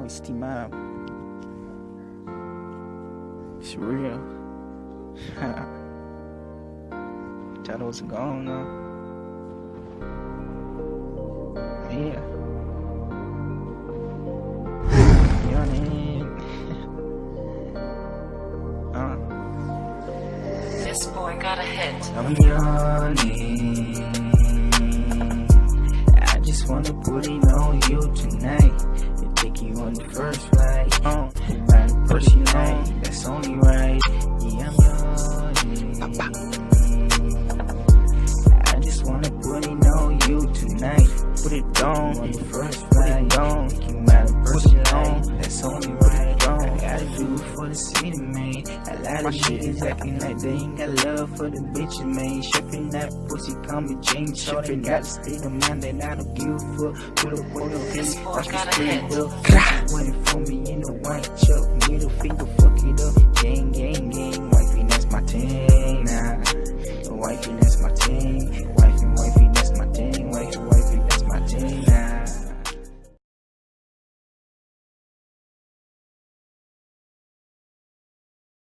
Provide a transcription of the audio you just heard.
estimado. It's real. Thought it was gone now. Yeah. This boy got a hit. I'm yawning. I just wanna put it on you tonight and take you on the first flight. By the person that's only right. Yeah, I'm yawning. I just wanna put it on you tonight. Put it on the first flight. Take you by the person that's only right. I gotta do it for the city, man. A lot of niggas acting like they ain't got love for the bitches, man. Shipping that pussy, call me James. Shipping got the state of mind that I don't give a fuck. Put up on your face, watch me split up. Waiting for me in the white chuck, middle finger